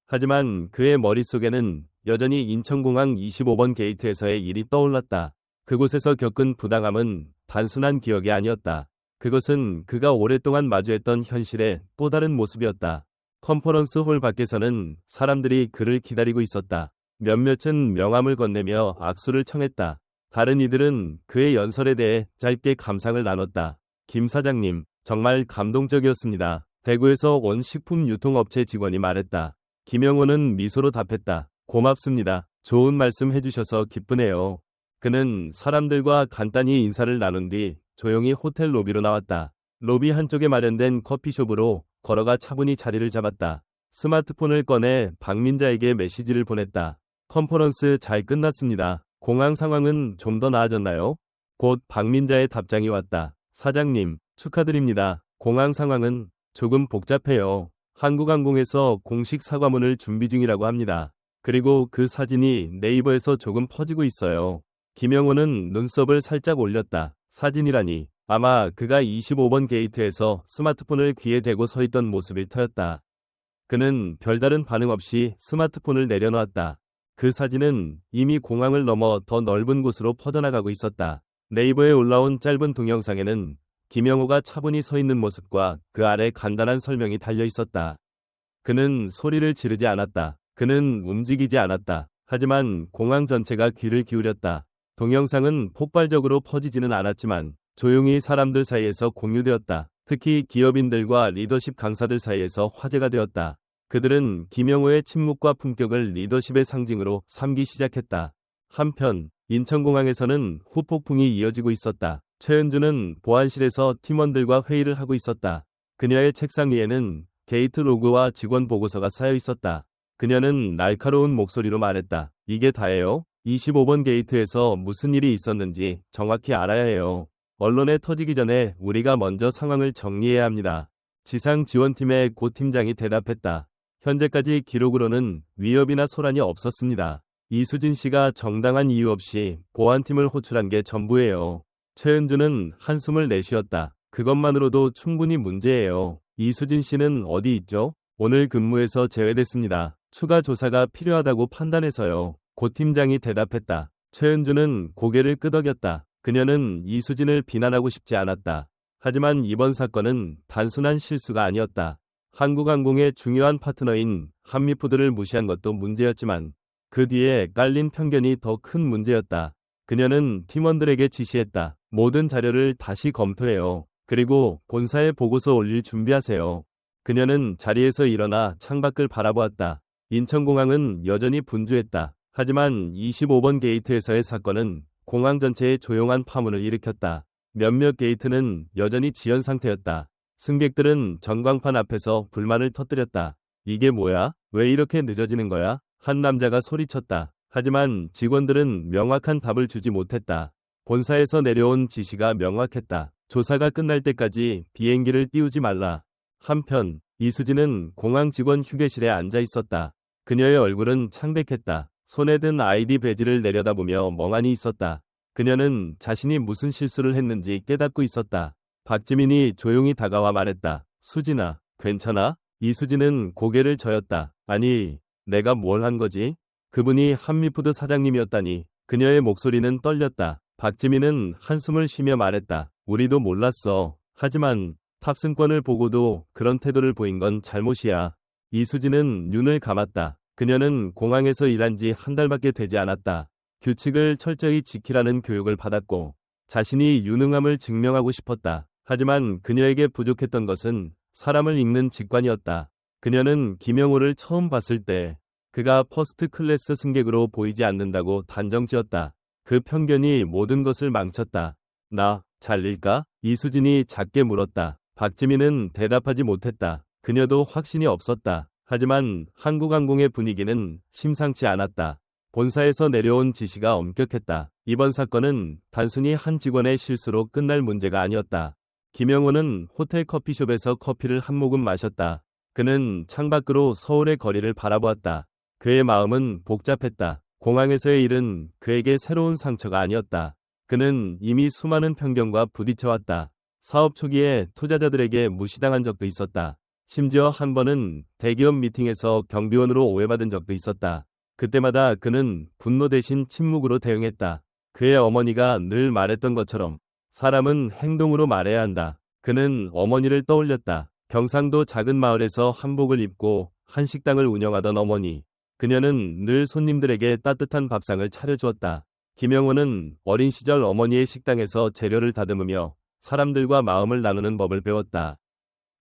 Speaker 1: 하지만 그의 머릿속에는 여전히 인천공항 25번 게이트에서의 일이 떠올랐다. 그곳에서 겪은 부당함은 단순한 기억이 아니었다. 그것은 그가 오랫동안 마주했던 현실의 또 다른 모습이었다. 컨퍼런스 홀 밖에서는 사람들이 그를 기다리고 있었다. 몇몇은 명함을 건네며 악수를 청했다. 다른 이들은 그의 연설에 대해 짧게 감상을 나눴다. 김 사장님, 정말 감동적이었습니다. 대구에서 온 식품 유통업체 직원이 말했다. 김영호는 미소로 답했다. 고맙습니다. 좋은 말씀 해주셔서 기쁘네요. 그는 사람들과 간단히 인사를 나눈 뒤 조용히 호텔 로비로 나왔다. 로비 한쪽에 마련된 커피숍으로 걸어가 차분히 자리를 잡았다. 스마트폰을 꺼내 박민자에게 메시지를 보냈다. 컨퍼런스 잘 끝났습니다. 공항 상황은 좀 더 나아졌나요? 곧 박민자의 답장이 왔다. 사장님, 축하드립니다. 공항 상황은 조금 복잡해요. 한국항공에서 공식 사과문을 준비 중이라고 합니다. 그리고 그 사진이 네이버에서 조금 퍼지고 있어요. 김영호는 눈썹을 살짝 올렸다. 사진이라니. 아마 그가 25번 게이트에서 스마트폰을 귀에 대고 서 있던 모습일 터였다. 그는 별다른 반응 없이 스마트폰을 내려놓았다. 그 사진은 이미 공항을 넘어 더 넓은 곳으로 퍼져나가고 있었다. 네이버에 올라온 짧은 동영상에는 김영호가 차분히 서 있는 모습과 그 아래 간단한 설명이 달려 있었다. 그는 소리를 지르지 않았다. 그는 움직이지 않았다. 하지만 공항 전체가 귀를 기울였다. 동영상은 폭발적으로 퍼지지는 않았지만 조용히 사람들 사이에서 공유되었다. 특히 기업인들과 리더십 강사들 사이에서 화제가 되었다. 그들은 김영호의 침묵과 품격을 리더십의 상징으로 삼기 시작했다. 한편 인천공항에서는 후폭풍이 이어지고 있었다. 최은주는 보안실에서 팀원들과 회의를 하고 있었다. 그녀의 책상 위에는 게이트 로그와 직원 보고서가 쌓여 있었다. 그녀는 날카로운 목소리로 말했다. 이게 다예요? 25번 게이트에서 무슨 일이 있었는지 정확히 알아야 해요. 언론에 터지기 전에 우리가 먼저 상황을 정리해야 합니다. 지상지원팀의 고 팀장이 대답했다. 현재까지 기록으로는 위협이나 소란이 없었습니다. 이수진 씨가 정당한 이유 없이 보안팀을 호출한 게 전부예요. 최은주는 한숨을 내쉬었다. 그것만으로도 충분히 문제예요. 이수진 씨는 어디 있죠? 오늘 근무에서 제외됐습니다. 추가 조사가 필요하다고 판단해서요. 고 팀장이 대답했다. 최은주는 고개를 끄덕였다. 그녀는 이수진을 비난하고 싶지 않았다. 하지만 이번 사건은 단순한 실수가 아니었다. 한국항공의 중요한 파트너인 한미푸드를 무시한 것도 문제였지만 그 뒤에 깔린 편견이 더 큰 문제였다. 그녀는 팀원들에게 지시했다. 모든 자료를 다시 검토해요. 그리고 본사에 보고서 올릴 준비하세요. 그녀는 자리에서 일어나 창밖을 바라보았다. 인천공항은 여전히 분주했다. 하지만 25번 게이트에서의 사건은 공항 전체에 조용한 파문을 일으켰다. 몇몇 게이트는 여전히 지연 상태였다. 승객들은 전광판 앞에서 불만을 터뜨렸다. 이게 뭐야? 왜 이렇게 늦어지는 거야? 한 남자가 소리쳤다. 하지만 직원들은 명확한 답을 주지 못했다. 본사에서 내려온 지시가 명확했다. 조사가 끝날 때까지 비행기를 띄우지 말라. 한편 이수진은 공항 직원 휴게실에 앉아 있었다. 그녀의 얼굴은 창백했다. 손에 든 아이디 배지를 내려다보며 멍하니 있었다. 그녀는 자신이 무슨 실수를 했는지 깨닫고 있었다. 박지민이 조용히 다가와 말했다. 수진아, 괜찮아? 이수진은 고개를 저었다. 아니, 내가 뭘 한 거지? 그분이 한미푸드 사장님이었다니. 그녀의 목소리는 떨렸다. 박지민은 한숨을 쉬며 말했다. 우리도 몰랐어. 하지만 탑승권을 보고도 그런 태도를 보인 건 잘못이야. 이수진은 눈을 감았다. 그녀는 공항에서 일한 지 한 달밖에 되지 않았다. 규칙을 철저히 지키라는 교육을 받았고 자신이 유능함을 증명하고 싶었다. 하지만 그녀에게 부족했던 것은 사람을 읽는 직관이었다. 그녀는 김영호를 처음 봤을 때 그가 퍼스트 클래스 승객으로 보이지 않는다고 단정지었다. 그 편견이 모든 것을 망쳤다. 나 잘릴까? 이수진이 작게 물었다. 박지민은 대답하지 못했다. 그녀도 확신이 없었다. 하지만 한국항공의 분위기는 심상치 않았다. 본사에서 내려온 지시가 엄격했다. 이번 사건은 단순히 한 직원의 실수로 끝날 문제가 아니었다. 김영호는 호텔 커피숍에서 커피를 한 모금 마셨다. 그는 창밖으로 서울의 거리를 바라보았다. 그의 마음은 복잡했다. 공항에서의 일은 그에게 새로운 상처가 아니었다. 그는 이미 수많은 편견과 부딪혀왔다. 사업 초기에 투자자들에게 무시당한 적도 있었다. 심지어 한 번은 대기업 미팅에서 경비원으로 오해받은 적도 있었다. 그때마다 그는 분노 대신 침묵으로 대응했다. 그의 어머니가 늘 말했던 것처럼 사람은 행동으로 말해야 한다. 그는 어머니를 떠올렸다. 경상도 작은 마을에서 한복을 입고 한 식당을 운영하던 어머니. 그녀는 늘 손님들에게 따뜻한 밥상을 차려주었다. 김영호는 어린 시절 어머니의 식당에서 재료를 다듬으며 사람들과 마음을 나누는 법을 배웠다.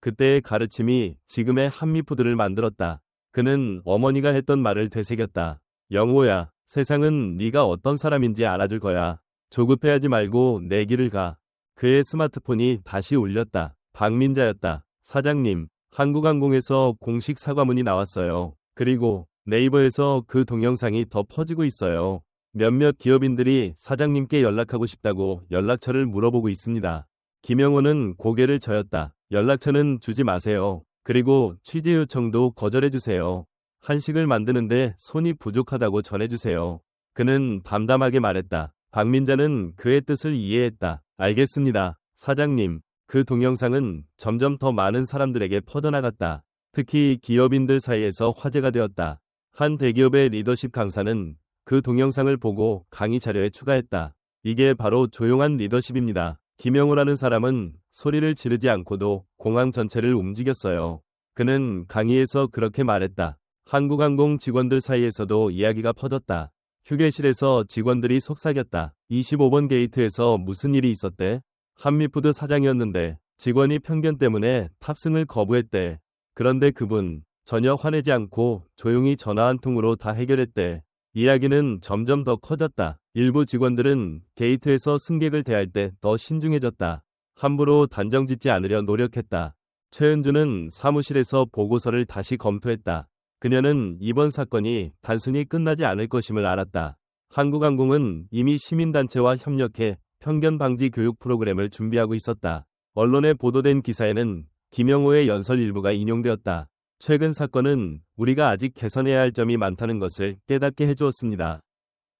Speaker 1: 그때의 가르침이 지금의 한미푸드를 만들었다. 그는 어머니가 했던 말을 되새겼다. 영호야, 세상은 네가 어떤 사람인지 알아줄 거야. 조급해하지 말고 내 길을 가. 그의 스마트폰이 다시 울렸다. 박민자였다. 사장님, 한국항공에서 공식 사과문이 나왔어요. 그리고 네이버에서 그 동영상이 더 퍼지고 있어요. 몇몇 기업인들이 사장님께 연락하고 싶다고 연락처를 물어보고 있습니다. 김영호는 고개를 저었다. 연락처는 주지 마세요. 그리고 취재 요청도 거절해주세요. 한식을 만드는데 손이 부족하다고 전해주세요. 그는 담담하게 말했다. 박민자는 그의 뜻을 이해했다. 알겠습니다. 사장님. 그 동영상은 점점 더 많은 사람들에게 퍼져나갔다. 특히 기업인들 사이에서 화제가 되었다. 한 대기업의 리더십 강사는 그 동영상을 보고 강의 자료에 추가했다. 이게 바로 조용한 리더십입니다. 김영호라는 사람은 소리를 지르지 않고도 공항 전체를 움직였어요. 그는 강의에서 그렇게 말했다. 한국항공 직원들 사이에서도 이야기가 퍼졌다. 휴게실에서 직원들이 속삭였다. 25번 게이트에서 무슨 일이 있었대? 한미푸드 사장이었는데 직원이 편견 때문에 탑승을 거부했대. 그런데 그분 전혀 화내지 않고 조용히 전화 한 통으로 다 해결했대. 이야기는 점점 더 커졌다. 일부 직원들은 게이트에서 승객을 대할 때 더 신중해졌다. 함부로 단정 짓지 않으려 노력했다. 최은주는 사무실에서 보고서를 다시 검토했다. 그녀는 이번 사건이 단순히 끝나지 않을 것임을 알았다. 한국항공은 이미 시민단체와 협력해 편견 방지 교육 프로그램을 준비하고 있었다. 언론에 보도된 기사에는 김영호의 연설 일부가 인용되었다. 최근 사건은 우리가 아직 개선해야 할 점이 많다는 것을 깨닫게 해주었습니다.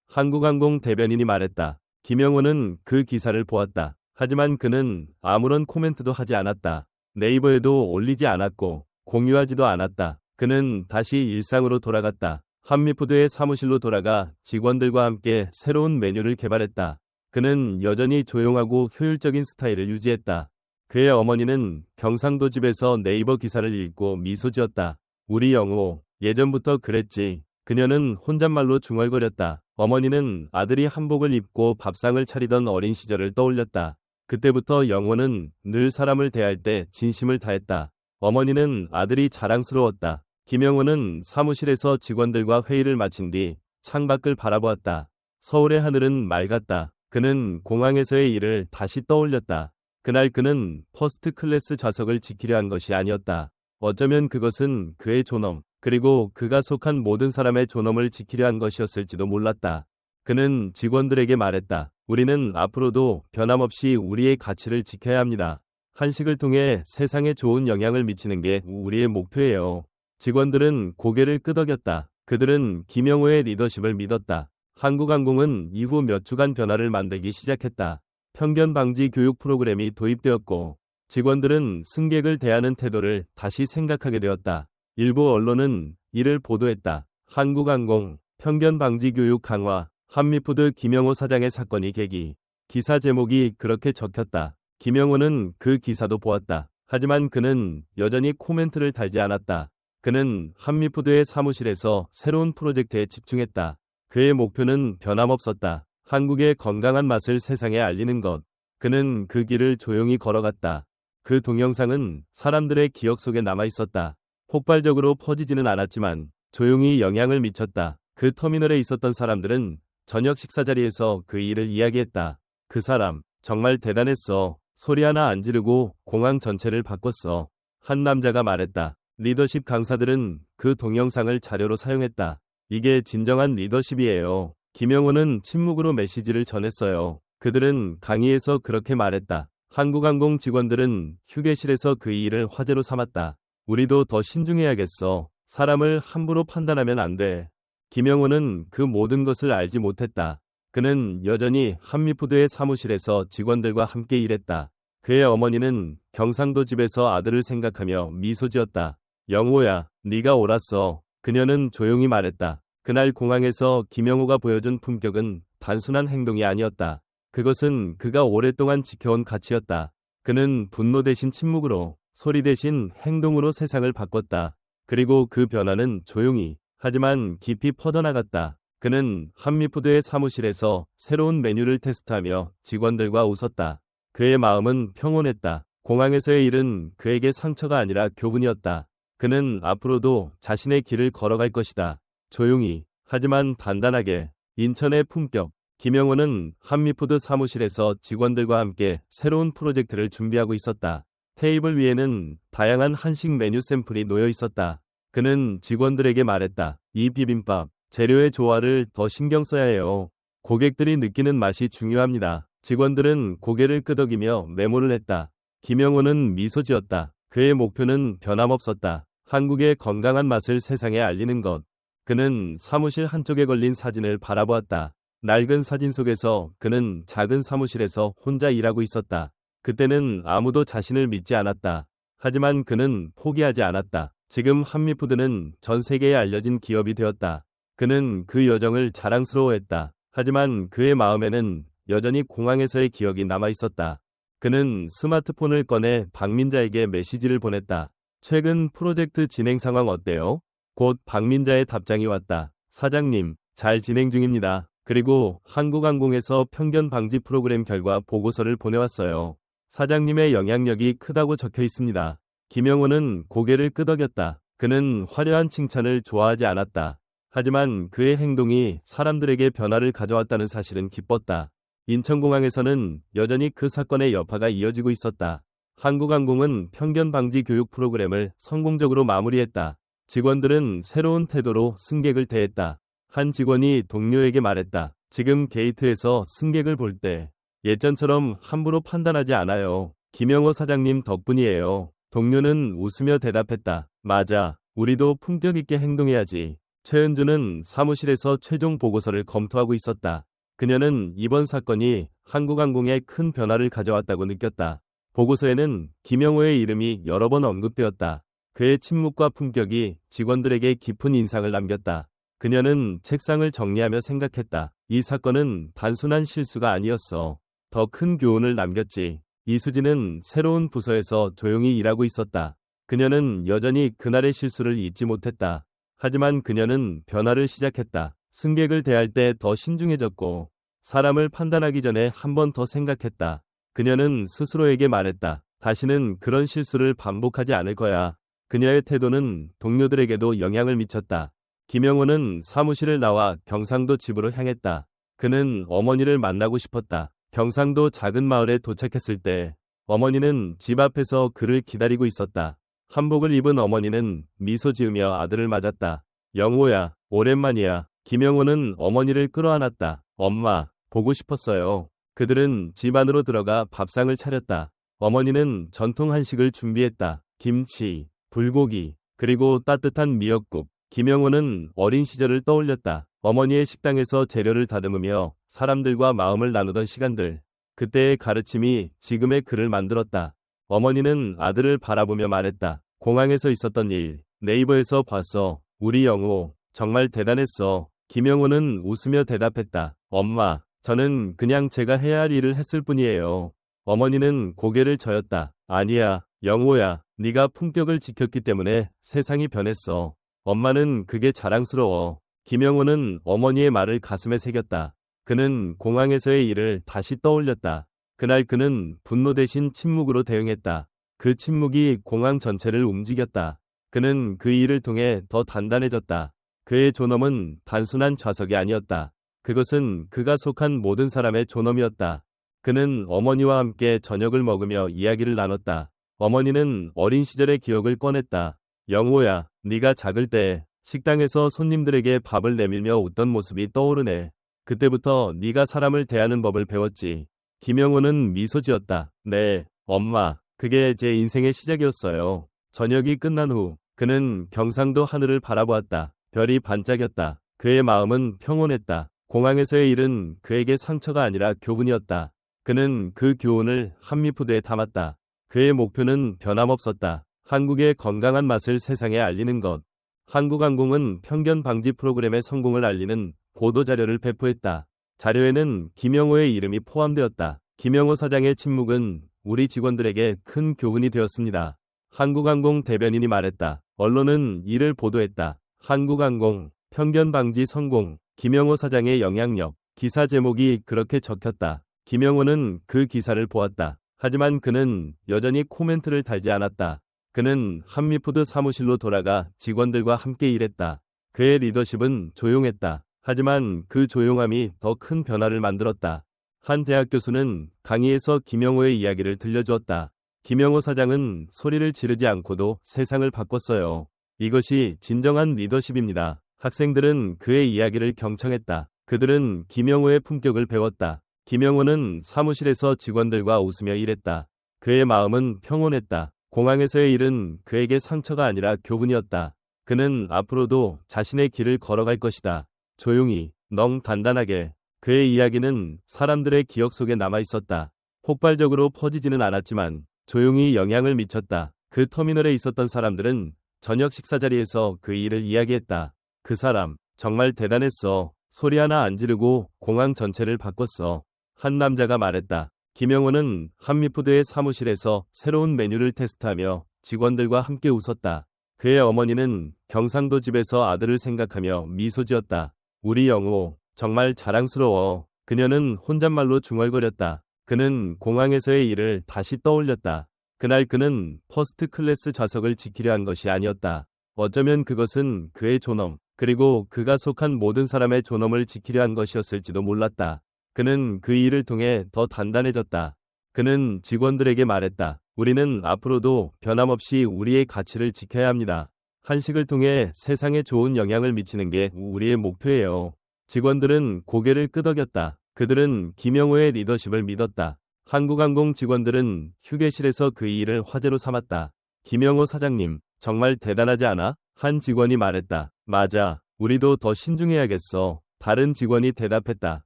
Speaker 1: 한국항공 대변인이 말했다. 김영호는 그 기사를 보았다. 하지만 그는 아무런 코멘트도 하지 않았다. 네이버에도 올리지 않았고 공유하지도 않았다. 그는 다시 일상으로 돌아갔다. 한미푸드의 사무실로 돌아가 직원들과 함께 새로운 메뉴를 개발했다. 그는 여전히 조용하고 효율적인 스타일을 유지했다. 그의 어머니는 경상도 집에서 네이버 기사를 읽고 미소 지었다. 우리 영호, 예전부터 그랬지. 그녀는 혼잣말로 중얼거렸다. 어머니는 아들이 한복을 입고 밥상을 차리던 어린 시절을 떠올렸다. 그때부터 영호는 늘 사람을 대할 때 진심을 다했다. 어머니는 아들이 자랑스러웠다. 김영호는 사무실에서 직원들과 회의를 마친 뒤 창밖을 바라보았다. 서울의 하늘은 맑았다. 그는 공항에서의 일을 다시 떠올렸다. 그날 그는 퍼스트 클래스 좌석을 지키려 한 것이 아니었다. 어쩌면 그것은 그의 존엄, 그리고 그가 속한 모든 사람의 존엄을 지키려 한 것이었을지도 몰랐다. 그는 직원들에게 말했다. 우리는 앞으로도 변함없이 우리의 가치를 지켜야 합니다. 한식을 통해 세상에 좋은 영향을 미치는 게 우리의 목표예요. 직원들은 고개를 끄덕였다. 그들은 김영호의 리더십을 믿었다. 한국항공은 이후 몇 주간 변화를 만들기 시작했다. 편견 방지 교육 프로그램이 도입되었고 직원들은 승객을 대하는 태도를 다시 생각하게 되었다. 일부 언론은 이를 보도했다. 한국항공 편견 방지 교육 강화 한미푸드 김영호 사장의 사건이 계기. 기사 제목이 그렇게 적혔다. 김영호는 그 기사도 보았다. 하지만 그는 여전히 코멘트를 달지 않았다. 그는 한미푸드의 사무실에서 새로운 프로젝트에 집중했다. 그의 목표는 변함없었다. 한국의 건강한 맛을 세상에 알리는 것. 그는 그 길을 조용히 걸어갔다. 그 동영상은 사람들의 기억 속에 남아 있었다. 폭발적으로 퍼지지는 않았지만 조용히 영향을 미쳤다. 그 터미널에 있었던 사람들은 저녁 식사 자리에서 그 일을 이야기했다. 그 사람 정말 대단했어. 소리 하나 안 지르고 공항 전체를 바꿨어. 한 남자가 말했다. 리더십 강사들은 그 동영상을 자료로 사용했다. 이게 진정한 리더십이에요. 김영호는 침묵으로 메시지를 전했어요. 그들은 강의에서 그렇게 말했다. 한국항공 직원들은 휴게실에서 그 일을 화제로 삼았다. 우리도 더 신중해야겠어. 사람을 함부로 판단하면 안 돼. 김영호는 그 모든 것을 알지 못했다. 그는 여전히 한미푸드의 사무실에서 직원들과 함께 일했다. 그의 어머니는 경상도 집에서 아들을 생각하며 미소 지었다. 영호야, 네가 옳았어. 그녀는 조용히 말했다. 그날 공항에서 김영호가 보여준 품격은 단순한 행동이 아니었다. 그것은 그가 오랫동안 지켜온 가치였다. 그는 분노 대신 침묵으로, 소리 대신 행동으로 세상을 바꿨다. 그리고 그 변화는 조용히, 하지만 깊이 퍼져나갔다. 그는 한미푸드의 사무실에서 새로운 메뉴를 테스트하며 직원들과 웃었다. 그의 마음은 평온했다. 공항에서의 일은 그에게 상처가 아니라 교훈이었다. 그는 앞으로도 자신의 길을 걸어갈 것이다. 조용히, 하지만 단단하게. 인천의 품격. 김영호는 한미푸드 사무실에서 직원들과 함께 새로운 프로젝트를 준비하고 있었다. 테이블 위에는 다양한 한식 메뉴 샘플이 놓여 있었다. 그는 직원들에게 말했다. 이 비빔밥, 재료의 조화를 더 신경 써야 해요. 고객들이 느끼는 맛이 중요합니다. 직원들은 고개를 끄덕이며 메모를 했다. 김영호는 미소 지었다. 그의 목표는 변함없었다. 한국의 건강한 맛을 세상에 알리는 것. 그는 사무실 한쪽에 걸린 사진을 바라보았다. 낡은 사진 속에서 그는 작은 사무실에서 혼자 일하고 있었다. 그때는 아무도 자신을 믿지 않았다. 하지만 그는 포기하지 않았다. 지금 한미푸드는 전 세계에 알려진 기업이 되었다. 그는 그 여정을 자랑스러워했다. 하지만 그의 마음에는 여전히 공항에서의 기억이 남아 있었다. 그는 스마트폰을 꺼내 박민자에게 메시지를 보냈다. 최근 프로젝트 진행 상황 어때요? 곧 박민자의 답장이 왔다. 사장님, 잘 진행 중입니다. 그리고 한국항공에서 편견 방지 프로그램 결과 보고서를 보내왔어요. 사장님의 영향력이 크다고 적혀 있습니다. 김영호는 고개를 끄덕였다. 그는 화려한 칭찬을 좋아하지 않았다. 하지만 그의 행동이 사람들에게 변화를 가져왔다는 사실은 기뻤다. 인천공항에서는 여전히 그 사건의 여파가 이어지고 있었다. 한국항공은 편견 방지 교육 프로그램을 성공적으로 마무리했다. 직원들은 새로운 태도로 승객을 대했다. 한 직원이 동료에게 말했다. 지금 게이트에서 승객을 볼 때 예전처럼 함부로 판단하지 않아요. 김영호 사장님 덕분이에요. 동료는 웃으며 대답했다. 맞아. 우리도 품격 있게 행동해야지. 최은주는 사무실에서 최종 보고서를 검토하고 있었다. 그녀는 이번 사건이 한국항공에 큰 변화를 가져왔다고 느꼈다. 보고서에는 김영호의 이름이 여러 번 언급되었다. 그의 침묵과 품격이 직원들에게 깊은 인상을 남겼다. 그녀는 책상을 정리하며 생각했다. 이 사건은 단순한 실수가 아니었어. 더 큰 교훈을 남겼지. 이수진은 새로운 부서에서 조용히 일하고 있었다. 그녀는 여전히 그날의 실수를 잊지 못했다. 하지만 그녀는 변화를 시작했다. 승객을 대할 때 더 신중해졌고 사람을 판단하기 전에 한 번 더 생각했다. 그녀는 스스로에게 말했다. 다시는 그런 실수를 반복하지 않을 거야. 그녀의 태도는 동료들에게도 영향을 미쳤다. 김영호는 사무실을 나와 경상도 집으로 향했다. 그는 어머니를 만나고 싶었다. 경상도 작은 마을에 도착했을 때 어머니는 집 앞에서 그를 기다리고 있었다. 한복을 입은 어머니는 미소 지으며 아들을 맞았다. 영호야, 오랜만이야. 김영호는 어머니를 끌어안았다. 엄마, 보고 싶었어요. 그들은 집 안으로 들어가 밥상을 차렸다. 어머니는 전통 한식을 준비했다. 김치, 불고기, 그리고 따뜻한 미역국. 김영호는 어린 시절을 떠올렸다. 어머니의 식당에서 재료를 다듬으며 사람들과 마음을 나누던 시간들. 그때의 가르침이 지금의 그를 만들었다. 어머니는 아들을 바라보며 말했다. 공항에서 있었던 일, 네이버에서 봤어. 우리 영호, 정말 대단했어. 김영호는 웃으며 대답했다. 엄마, 저는 그냥 제가 해야 할 일을 했을 뿐이에요. 어머니는 고개를 저었다. 아니야, 영호야. 네가 품격을 지켰기 때문에 세상이 변했어. 엄마는 그게 자랑스러워. 김영호는 어머니의 말을 가슴에 새겼다. 그는 공항에서의 일을 다시 떠올렸다. 그날 그는 분노 대신 침묵으로 대응했다. 그 침묵이 공항 전체를 움직였다. 그는 그 일을 통해 더 단단해졌다. 그의 존엄은 단순한 좌석이 아니었다. 그것은 그가 속한 모든 사람의 존엄이었다. 그는 어머니와 함께 저녁을 먹으며 이야기를 나눴다. 어머니는 어린 시절의 기억을 꺼냈다. 영호야, 네가 작을 때 식당에서 손님들에게 밥을 내밀며 웃던 모습이 떠오르네. 그때부터 네가 사람을 대하는 법을 배웠지. 김영호는 미소 지었다. 네, 엄마. 그게 제 인생의 시작이었어요. 저녁이 끝난 후 그는 경상도 하늘을 바라보았다. 별이 반짝였다. 그의 마음은 평온했다. 공항에서의 일은 그에게 상처가 아니라 교훈이었다. 그는 그 교훈을 한미푸드에 담았다. 그의 목표는 변함없었다. 한국의 건강한 맛을 세상에 알리는 것. 한국항공은 편견 방지 프로그램의 성공을 알리는 보도자료를 배포했다. 자료에는 김영호의 이름이 포함되었다. 김영호 사장의 침묵은 우리 직원들에게 큰 교훈이 되었습니다. 한국항공 대변인이 말했다. 언론은 이를 보도했다. 한국항공, 편견 방지 성공, 김영호 사장의 영향력. 기사 제목이 그렇게 적혔다. 김영호는 그 기사를 보았다. 하지만 그는 여전히 코멘트를 달지 않았다. 그는 한미푸드 사무실로 돌아가 직원들과 함께 일했다. 그의 리더십은 조용했다. 하지만 그 조용함이 더 큰 변화를 만들었다. 한 대학 교수는 강의에서 김영호의 이야기를 들려주었다. 김영호 사장은 소리를 지르지 않고도 세상을 바꿨어요. 이것이 진정한 리더십입니다. 학생들은 그의 이야기를 경청했다. 그들은 김영호의 품격을 배웠다. 김영호는 사무실에서 직원들과 웃으며 일했다. 그의 마음은 평온했다. 공항에서의 일은 그에게 상처가 아니라 교훈이었다. 그는 앞으로도 자신의 길을 걸어갈 것이다. 조용히, 넌 단단하게. 그의 이야기는 사람들의 기억 속에 남아 있었다. 폭발적으로 퍼지지는 않았지만 조용히 영향을 미쳤다. 그 터미널에 있었던 사람들은 저녁 식사 자리에서 그 일을 이야기했다. 그 사람, 정말 대단했어. 소리 하나 안 지르고 공항 전체를 바꿨어. 한 남자가 말했다. 김영호는 한미푸드의 사무실에서 새로운 메뉴를 테스트하며 직원들과 함께 웃었다. 그의 어머니는 경상도 집에서 아들을 생각하며 미소 지었다. 우리 영호, 정말 자랑스러워. 그녀는 혼잣말로 중얼거렸다. 그는 공항에서의 일을 다시 떠올렸다. 그날 그는 퍼스트 클래스 좌석을 지키려 한 것이 아니었다. 어쩌면 그것은 그의 존엄, 그리고 그가 속한 모든 사람의 존엄을 지키려 한 것이었을지도 몰랐다. 그는 그 일을 통해 더 단단해졌다. 그는 직원들에게 말했다. 우리는 앞으로도 변함없이 우리의 가치를 지켜야 합니다. 한식을 통해 세상에 좋은 영향을 미치는 게 우리의 목표예요. 직원들은 고개를 끄덕였다. 그들은 김영호의 리더십을 믿었다. 한국항공 직원들은 휴게실에서 그 일을 화제로 삼았다. 김영호 사장님, 정말 대단하지 않아? 한 직원이 말했다. 맞아. 우리도 더 신중해야겠어. 다른 직원이 대답했다.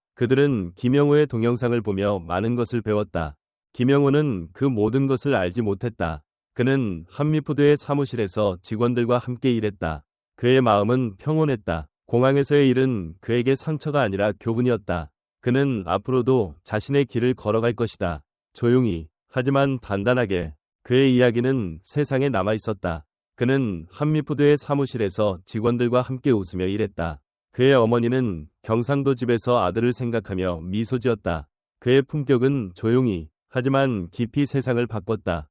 Speaker 1: 그들은 김영호의 동영상을 보며 많은 것을 배웠다. 김영호는 그 모든 것을 알지 못했다. 그는 한미푸드의 사무실에서 직원들과 함께 일했다. 그의 마음은 평온했다. 공항에서의 일은 그에게 상처가 아니라 교훈이었다. 그는 앞으로도 자신의 길을 걸어갈 것이다. 조용히, 하지만 단단하게. 그의 이야기는 세상에 남아 있었다. 그는 한미푸드의 사무실에서 직원들과 함께 웃으며 일했다. 그의 어머니는 경상도 집에서 아들을 생각하며 미소 지었다. 그의 품격은 조용히, 하지만 깊이 세상을 바꿨다.